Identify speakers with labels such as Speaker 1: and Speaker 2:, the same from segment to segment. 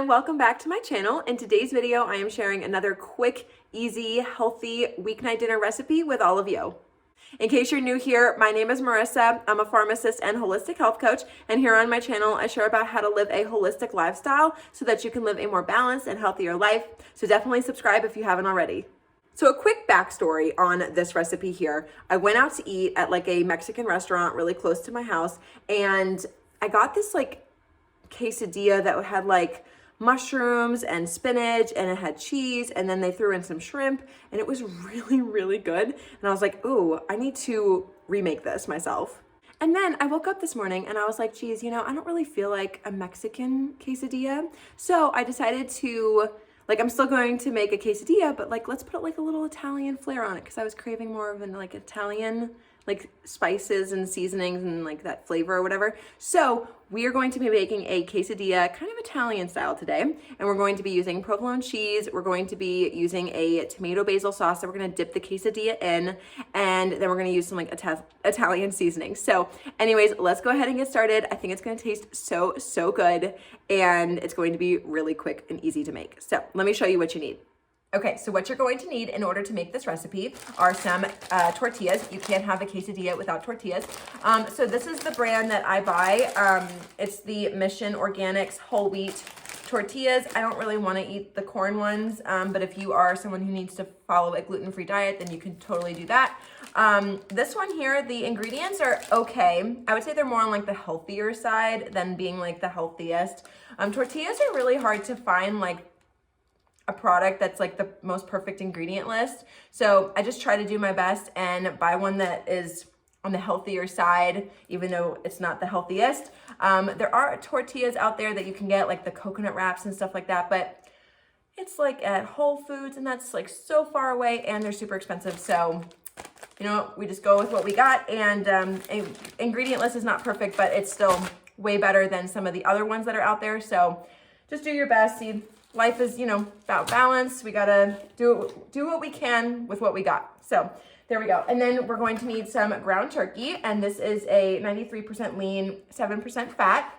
Speaker 1: welcome back to my channel. In today's video, I am sharing another quick, easy, healthy weeknight dinner recipe with all of you. In case you're new here, my name is Marissa. I'm a pharmacist and holistic health coach, and here on my channel, I share about how to live a holistic lifestyle so that you can live a more balanced and healthier life. So definitely subscribe if you haven't already. So a quick backstory on this recipe here. I went out to eat at like a Mexican restaurant really close to my house, and I got this like quesadilla that had like mushrooms and spinach, and it had cheese, and then they threw in some shrimp, and it was really, really good. And I was like, ooh, I need to remake this myself. And then I woke up this morning and I was like, geez, I don't really feel like a Mexican quesadilla. So I decided to, I'm still going to make a quesadilla, but let's put like a little Italian flair on it, because I was craving more of an Italian spices and seasonings and that flavor or whatever. So we are going to be making a quesadilla, kind of Italian style today. And we're going to be using provolone cheese. We're going to be using a tomato basil sauce that we're going to dip the quesadilla in. And then we're going to use some Italian seasoning. So anyways, let's go ahead and get started. I think it's going to taste so good. And it's going to be really quick and easy to make. So let me show you what you need. Okay, so what you're going to need in order to make this recipe are some tortillas. You can't have a quesadilla without tortillas. So this is the brand that I buy. It's the Mission Organics whole wheat tortillas. I don't really want to eat the corn ones, but if you are someone who needs to follow a gluten-free diet, then you can totally do that. This one here, the ingredients are okay. I would say they're more on the healthier side than being the healthiest. Tortillas are really hard to find a product that's the most perfect ingredient list. So I just try to do my best and buy one that is on the healthier side, even though it's not the healthiest. There are tortillas out there that you can get, the coconut wraps and stuff like that, but it's at Whole Foods, and that's so far away, and they're super expensive. So we just go with what we got, and ingredient list is not perfect, but it's still way better than some of the other ones that are out there. So just do your best. See, life is, about balance. We gotta do what we can with what we got. So there we go. And then we're going to need some ground turkey, and this is a 93% lean, 7% fat.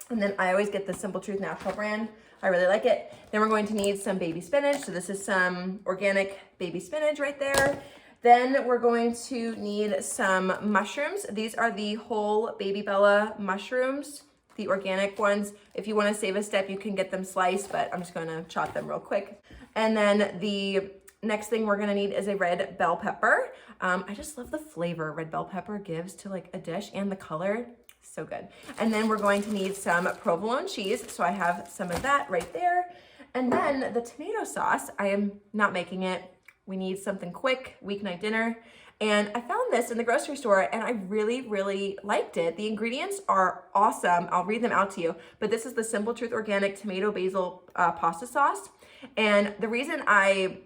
Speaker 1: And then I always get the Simple Truth Natural brand. I really like it. Then we're going to need some baby spinach. So this is some organic baby spinach right there. Then we're going to need some mushrooms. These are the whole Baby Bella mushrooms, the organic ones. If you want to save a step, you can get them sliced, but I'm just going to chop them real quick. And then the next thing we're going to need is a red bell pepper. I just love the flavor red bell pepper gives to a dish, and the color, so good. And then we're going to need some provolone cheese. So I have some of that right there. And then the tomato sauce, I am not making it. We need something quick, weeknight dinner. And I found this in the grocery store, and I really, really liked it. The ingredients are awesome. I'll read them out to you. But this is the Simple Truth Organic Tomato Basil Pasta Sauce. And the reason I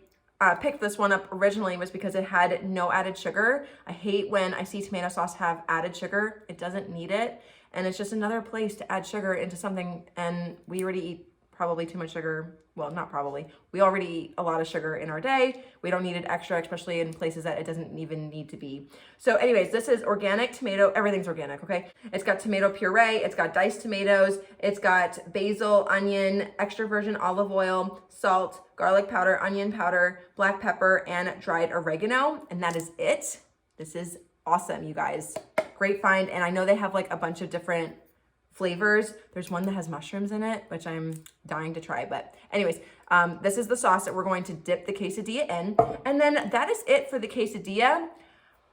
Speaker 1: picked this one up originally was because it had no added sugar. I hate when I see tomato sauce have added sugar. It doesn't need it. And it's just another place to add sugar into something, and we already eat probably too much sugar. Well, not probably. We already eat a lot of sugar in our day. We don't need it extra, especially in places that it doesn't even need to be. So anyways, this is organic tomato. Everything's organic, okay? It's got tomato puree. It's got diced tomatoes. It's got basil, onion, extra virgin olive oil, salt, garlic powder, onion powder, black pepper, and dried oregano. And that is it. This is awesome, you guys. Great find. And I know they have a bunch of different flavors. There's one that has mushrooms in it, which I'm dying to try. But anyways, this is the sauce that we're going to dip the quesadilla in. And then that is it for the quesadilla.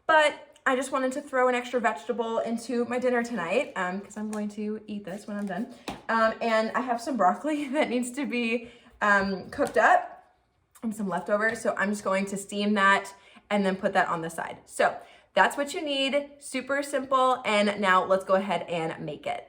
Speaker 1: But I just wanted to throw an extra vegetable into my dinner tonight, because I'm going to eat this when I'm done. And I have some broccoli that needs to be cooked up and some leftovers. So I'm just going to steam that and then put that on the side. So that's what you need. Super simple. And now let's go ahead and make it.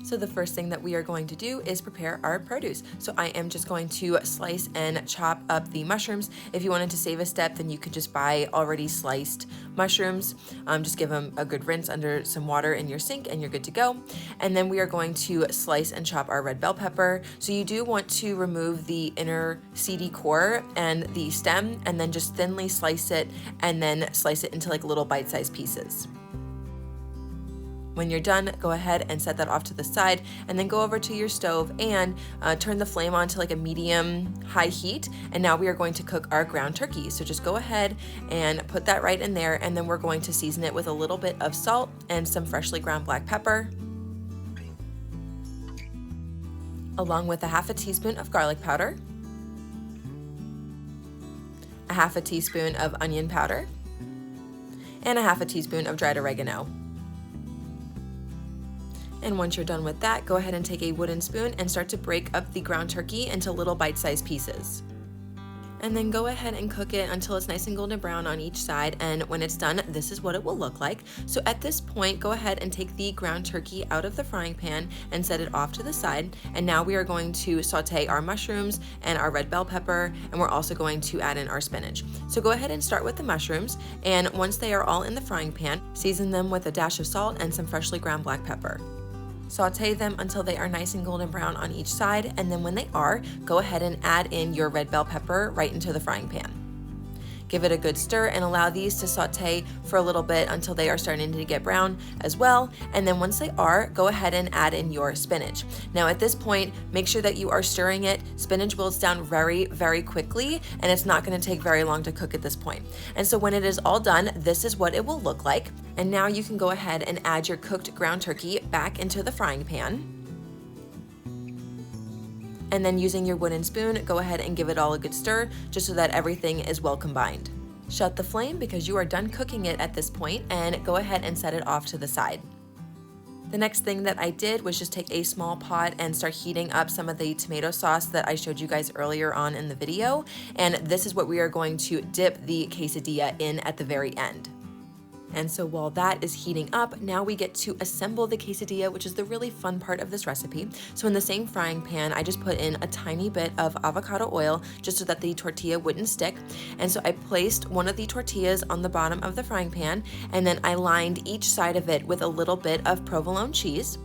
Speaker 1: So the first thing that we are going to do is prepare our produce. So I am just going to slice and chop up the mushrooms. If you wanted to save a step, then you could just buy already sliced mushrooms. Just give them a good rinse under some water in your sink and you're good to go. And then we are going to slice and chop our red bell pepper. So you do want to remove the inner seedy core and the stem, and then just thinly slice it and then slice it into little bite-sized pieces. When you're done, go ahead and set that off to the side, and then go over to your stove and turn the flame on to like a medium-high heat. And now we are going to cook our ground turkey. So just go ahead and put that right in there, and then we're going to season it with a little bit of salt and some freshly ground black pepper, along with a half a teaspoon of garlic powder, a half a teaspoon of onion powder, and a half a teaspoon of dried oregano. And once you're done with that, go ahead and take a wooden spoon and start to break up the ground turkey into little bite-sized pieces. And then go ahead and cook it until it's nice and golden brown on each side. And when it's done, this is what it will look like. So at this point, go ahead and take the ground turkey out of the frying pan and set it off to the side. And now we are going to saute our mushrooms and our red bell pepper, and we're also going to add in our spinach. So go ahead and start with the mushrooms, and once they are all in the frying pan, season them with a dash of salt and some freshly ground black pepper. Saute them until they are nice and golden brown on each side, and then when they are, go ahead and add in your red bell pepper right into the frying pan. Give it a good stir and allow these to saute for a little bit until they are starting to get brown as well. And then once they are, go ahead and add in your spinach. Now at this point, make sure that you are stirring it. Spinach wilts down very, very quickly, and it's not going to take very long to cook at this point. And so when it is all done, this is what it will look like. And now you can go ahead and add your cooked ground turkey back into the frying pan. And then using your wooden spoon, go ahead and give it all a good stir just so that everything is well combined. Shut the flame because you are done cooking it at this point, and go ahead and set it off to the side. The next thing that I did was just take a small pot and start heating up some of the tomato sauce that I showed you guys earlier on in the video. And this is what we are going to dip the quesadilla in at the very end. And so while that is heating up, now we get to assemble the quesadilla, which is the really fun part of this recipe. So in the same frying pan, I just put in a tiny bit of avocado oil just so that the tortilla wouldn't stick. And so I placed one of the tortillas on the bottom of the frying pan, and then I lined each side of it with a little bit of provolone cheese.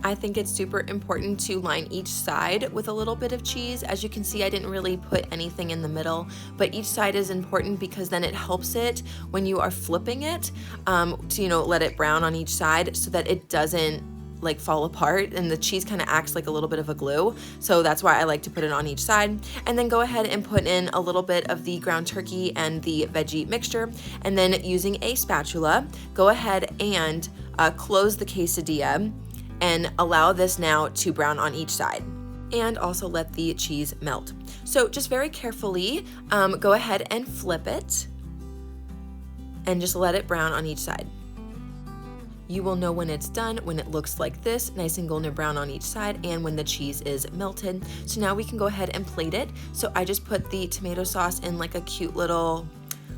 Speaker 1: I think it's super important to line each side with a little bit of cheese. As you can see, I didn't really put anything in the middle, but each side is important because then it helps it when you are flipping it to, let it brown on each side so that it doesn't like fall apart, and the cheese kind of acts like a little bit of a glue. So that's why I like to put it on each side. And then go ahead and put in a little bit of the ground turkey and the veggie mixture. And then using a spatula, go ahead and close the quesadilla and allow this now to brown on each side, and also let the cheese melt. So just very carefully go ahead and flip it and just let it brown on each side. You will know when it's done when it looks like this, nice and golden brown on each side, and when the cheese is melted. So now we can go ahead and plate it. So I just put the tomato sauce in like a cute little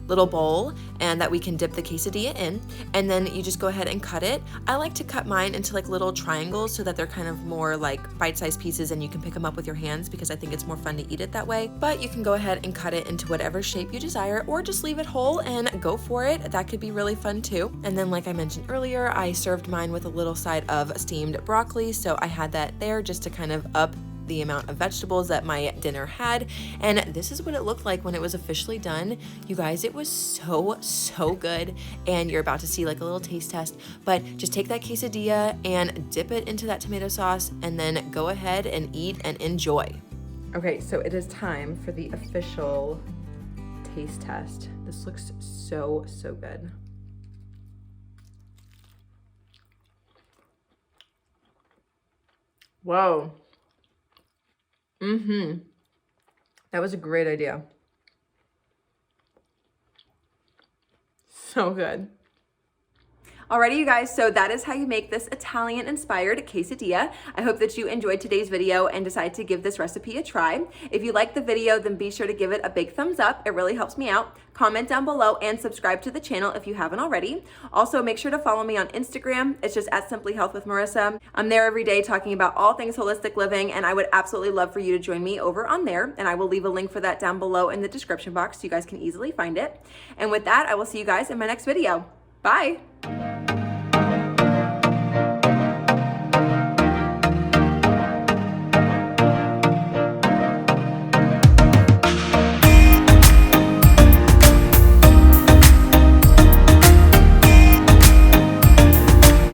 Speaker 1: bowl, and that we can dip the quesadilla in, and then you just go ahead and cut it. I like to cut mine into like little triangles so that they're kind of more like bite-sized pieces and you can pick them up with your hands, because I think it's more fun to eat it that way. But you can go ahead and cut it into whatever shape you desire, or just leave it whole and go for it. That could be really fun too. And then like I mentioned earlier, I served mine with a little side of steamed broccoli, so I had that there just to kind of up the amount of vegetables that my dinner had. And this is what it looked like when it was officially done. You guys, it was so good, and you're about to see like a little taste test. But just take that quesadilla and dip it into that tomato sauce, and then go ahead and eat and enjoy. Okay, so it is time for the official taste test. This looks so good. Whoa. That was a great idea. So good. Alrighty, you guys, so that is how you make this Italian-inspired quesadilla. I hope that you enjoyed today's video and decide to give this recipe a try. If you liked the video, then be sure to give it a big thumbs up. It really helps me out. Comment down below and subscribe to the channel if you haven't already. Also, make sure to follow me on Instagram. It's just @simplyhealthwithmarissa. I'm there every day talking about all things holistic living, and I would absolutely love for you to join me over on there. And I will leave a link for that down below in the description box so you guys can easily find it. And with that, I will see you guys in my next video. Bye.